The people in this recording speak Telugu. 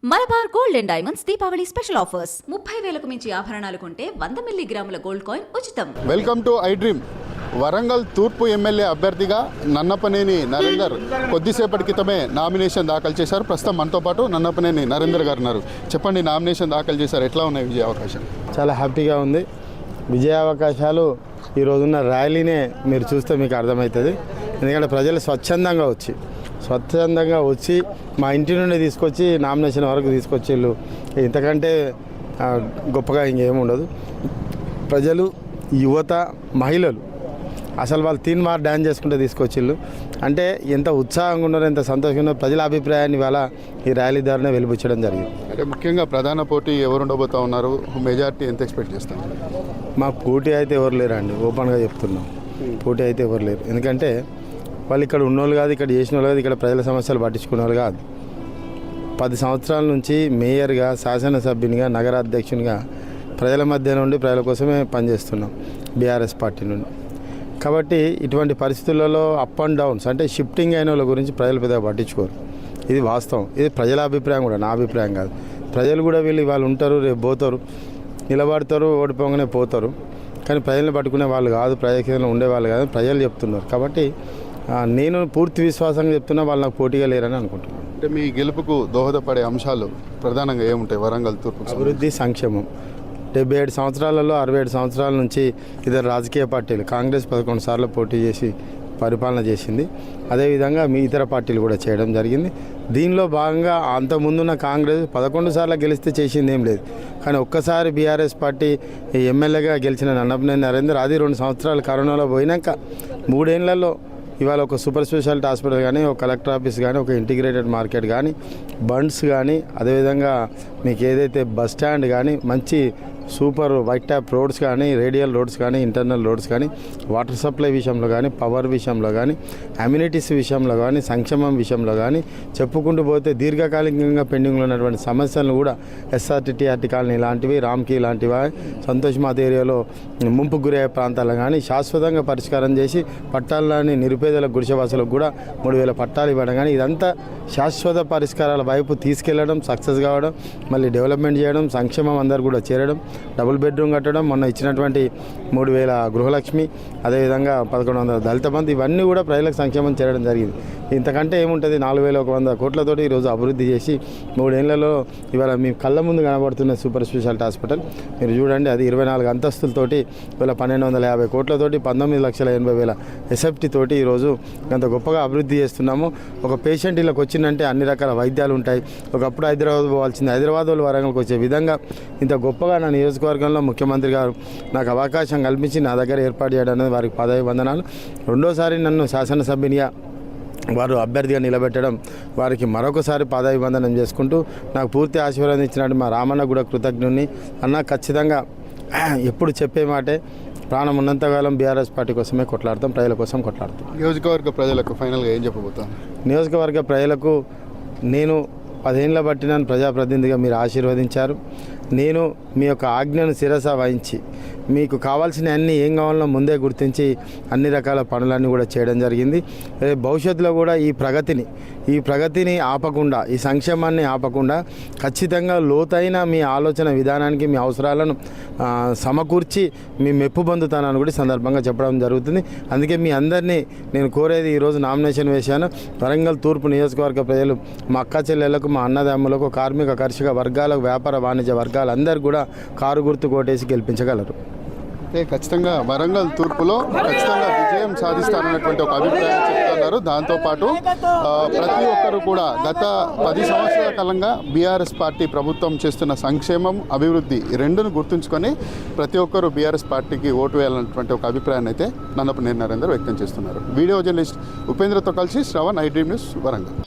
Malabar gold and diamonds Deepavali special offers 30,000కు మించి ఆభరణాలు కొంటే 100 మిల్లీగ్రాముల గోల్డ్ కాయిన్ ఉచితం. Welcome to I dream. Warangal తూర్పు ఎమ్మెల్యే అభ్యర్థిగా నన్నపనేని నరేందర్ కొద్దిసేపటి క్రితమే నామినేషన్ దాఖలు చేశారు. ప్రస్తుతం మనతో పాటు నన్నపనేని నరేందర్ గారు ఉన్నారు. చెప్పండి, నామినేషన్ దాఖలు చేశారు, ఎట్లా ఉన్నాయి విజయ అవకాశం? చాలా హ్యాపీగా ఉంది. విజయ అవకాశాలు ఈ రోజున్న ర్యాలీనే మీరు చూస్తే మీకు అర్థమవుతుంది. ఎందుకంటే ప్రజలు స్వచ్ఛందంగా వచ్చి మా ఇంటి నుండి తీసుకొచ్చి నామినేషన్ వరకు తీసుకొచ్చేళ్ళు. ఇంతకంటే గొప్పగా ఇంకేమి ఉండదు. ప్రజలు, యువత, మహిళలు అసలు వాళ్ళు తీన్ మార్ డ్యాన్స్ చేసుకుంటే తీసుకొచ్చిళ్ళు. అంటే ఎంత ఉత్సాహంగా ఉన్నారో, ఎంత సంతోషంగా ఉన్నారో, ప్రజల అభిప్రాయాన్ని ఇవాళ ఈ ర్యాలీ ద్వారానే వెలిబుచ్చడం జరిగింది. అంటే ముఖ్యంగా ప్రధాన పోటీ ఎవరు ఉండబోతూ ఉన్నారు? మెజార్టీ ఎంత ఎక్స్పెక్ట్ చేస్తాం? మాకు పోటీ అయితే ఎవరు లేరండి, ఓపెన్గా చెప్తున్నాం. పోటీ అయితే ఎవరు లేరు. ఎందుకంటే వాళ్ళు ఇక్కడ ఉన్నోళ్ళు కాదు, ఇక్కడ చేసిన వాళ్ళు కాదు, ఇక్కడ ప్రజల సమస్యలు పట్టించుకునే వాళ్ళు కాదు. 10 సంవత్సరాల నుంచి మేయర్గా, శాసనసభ్యునిగా, నగరాధ్యక్షునిగా ప్రజల మధ్య నుండి ప్రజల కోసమే పనిచేస్తున్నాం బీఆర్ఎస్ పార్టీ నుండి. కాబట్టి ఇటువంటి పరిస్థితులలో అప్ అండ్ డౌన్స్ అంటే షిఫ్టింగ్ అయిన వాళ్ళ గురించి ప్రజలు పెద్దగా పట్టించుకోరు. ఇది వాస్తవం. ఇది ప్రజల అభిప్రాయం కూడా, నా అభిప్రాయం కాదు. ప్రజలు కూడా వీళ్ళు ఇవాళ ఉంటారు, రేపు పోతారు, నిలబడతారు, ఓడిపోగానే పోతారు. కానీ ప్రజల్ని పట్టుకునే వాళ్ళు కాదు, ప్రజాక్షేత్రంలో ఉండేవాళ్ళు కాదు, ప్రజలు చెప్తున్నారు. కాబట్టి నేను పూర్తి విశ్వాసంగా చెప్తున్నా, వాళ్ళు నాకు పోటీగా లేరని అనుకుంటున్నాను. అంటే మీ గెలుపుకు దోహదపడే అంశాలు ప్రధానంగా ఏముంటాయి? వరంగల్ తూర్పు అభివృద్ధి, సంక్షేమం. 77 సంవత్సరాలలో 67 సంవత్సరాల నుంచి ఇద్దరు రాజకీయ పార్టీలు, కాంగ్రెస్ 11 సార్లు పోటీ చేసి పరిపాలన చేసింది. అదేవిధంగా మీ ఇతర పార్టీలు కూడా చేయడం జరిగింది. దీనిలో భాగంగా అంతకుముందున్న కాంగ్రెస్ 11 సార్లు గెలిస్తే చేసింది ఏం లేదు. కానీ ఒక్కసారి బీఆర్ఎస్ పార్టీ ఎమ్మెల్యేగా గెలిచిన నన్నపనేని నరేందర్, అది 2 సంవత్సరాలు కరోనాలో పోయినాక 3 ఏళ్లలో ఇవాళ ఒక సూపర్ స్పెషాలిటీ హాస్పిటల్ కానీ, ఒక కలెక్టర్ ఆఫీస్ కానీ, ఒక ఇంటిగ్రేటెడ్ మార్కెట్ కానీ, బండ్స్ కానీ, అదేవిధంగా మీకు ఏదైతే బస్ స్టాండ్ కానీ, మంచి సూపర్ వైట్ ట్యాప్ రోడ్స్ కానీ, రేడియల్ రోడ్స్ కానీ, ఇంటర్నల్ రోడ్స్ కానీ, వాటర్ సప్లై విషయంలో కానీ, పవర్ విషయంలో కానీ, అమ్యూనిటీస్ విషయంలో కానీ, సంక్షేమం విషయంలో కానీ చెప్పుకుంటూ పోతే దీర్ఘకాలికంగా పెండింగ్లో ఉన్నటువంటి సమస్యలను కూడా ఎస్ఆర్టీటీ కాలనీ లాంటివి, రామ్కీ లాంటివి, సంతోష్ మాత ఏరియాలో ముంపు గురయ్యే ప్రాంతాలు కానీ శాశ్వతంగా పరిష్కారం చేసి పట్టాలని నిరుపేదల గుడిసెవాసులకు కూడా 3,000 పట్టాలు ఇవ్వడం కానీ, ఇదంతా శాశ్వత పరిష్కారాల వైపు తీసుకెళ్లడం, సక్సెస్ కావడం, మళ్ళీ డెవలప్మెంట్ చేయడం, సంక్షేమం అందరు కూడా చేరడం, డబుల్ బెడ్రూమ్ కట్టడం, మొన్న ఇచ్చినటువంటి 3,000 గృహలక్ష్మి, అదేవిధంగా 1,100 దళిత బంధు, ఇవన్నీ కూడా ప్రజలకు సంక్షేమం చేరడం జరిగింది. ఇంతకంటే ఏముంటుంది? 4,100 కోట్లతోటి ఈరోజు అభివృద్ధి చేసి 3 ఏళ్లలో ఇవాళ మీ కళ్ళ ముందు కనబడుతున్న సూపర్ స్పెషాలిటీ హాస్పిటల్ మీరు చూడండి. అది 24 అంతస్తులతోటి ఇవాళ 1,250 కోట్లతోటి 19,80,000 ఎస్ఎఫ్టీ తోటి ఈరోజు అంత గొప్పగా అభివృద్ధి చేస్తున్నాము. ఒక పేషెంట్ ఇలాకి వచ్చిందంటే అన్ని రకాల వైద్యాలు ఉంటాయి. ఒకప్పుడు హైదరాబాద్ పోవాల్సింది, హైదరాబాద్ వాళ్ళు వరంగల్కి వచ్చే విధంగా ఇంత గొప్పగా నా నియోజకవర్గంలో ముఖ్యమంత్రి గారు నాకు అవకాశం కల్పించి నా దగ్గర ఏర్పాటు చేయడం అనేది వారికి పదవి వందనాలు. రెండోసారి నన్ను శాసనసభ్యునిగా వారు అభ్యర్థిగా నిలబెట్టడం వారికి మరొకసారి పాదాభివందనం చేసుకుంటూ నాకు పూర్తి ఆశీర్వాదం ఇచ్చినట్టు మా రామన్న కూడా కృతజ్ఞుని. అన్న ఖచ్చితంగా ఎప్పుడు చెప్పే మాటే, ప్రాణం ఉన్నంతకాలం బీఆర్ఎస్ పార్టీ కోసమే కొట్లాడతాం, ప్రజల కోసం కొట్లాడతాం. నియోజకవర్గ ప్రజలకు ఫైనల్గా ఏం చెప్పబోతాం? నియోజకవర్గ ప్రజలకు నేను 10 ఏళ్ళ బట్టి నన్ను ప్రజాప్రతినిధిగా మీరు ఆశీర్వదించారు. నేను మీ యొక్క ఆజ్ఞను శిరస వహించి మీకు కావాల్సిన అన్ని ఏం కావాలో ముందే గుర్తించి అన్ని రకాల పనులన్నీ కూడా చేయడం జరిగింది. భవిష్యత్తులో కూడా ఈ ప్రగతిని ఆపకుండా, ఈ సంక్షేమాన్ని ఆపకుండా ఖచ్చితంగా లోతైన మీ ఆలోచన విధానానికి, మీ అవసరాలను సమకూర్చి మీ మెప్పు పొందుతానని కూడా సందర్భంగా చెప్పడం జరుగుతుంది. అందుకే మీ అందరినీ నేను కోరేది, ఈరోజు నామినేషన్ వేశాను. వరంగల్ తూర్పు నియోజకవర్గ ప్రజలు, మా అక్క చెల్లెళ్లకు, మా అన్నదమ్ములకు, కార్మిక కర్షక వర్గాలకు, వ్యాపార వాణిజ్య వర్గాలందరూ కూడా కారు గుర్తు కోటేసి గెలిపించగలరు. అంటే ఖచ్చితంగా వరంగల్ తూర్పులో ఖచ్చితంగా విజయం సాధిస్తారన్నటువంటి ఒక అభిప్రాయం చెప్తున్నారు. దాంతోపాటు ప్రతి ఒక్కరు కూడా గత 10 సంవత్సరాల కాలంగా బీఆర్ఎస్ పార్టీ ప్రభుత్వం చేస్తున్న సంక్షేమం, అభివృద్ధి రెండును గుర్తుంచుకొని ప్రతి ఒక్కరు బీఆర్ఎస్ పార్టీకి ఓటు వేయాలన్నటువంటి ఒక అభిప్రాయాన్ని అయితే నన్నపనేని నరేందర్ వ్యక్తం చేస్తున్నారు. వీడియో జర్నలిస్ట్ ఉపేంద్రతో కలిసి Shravan, I dream news, Warangal.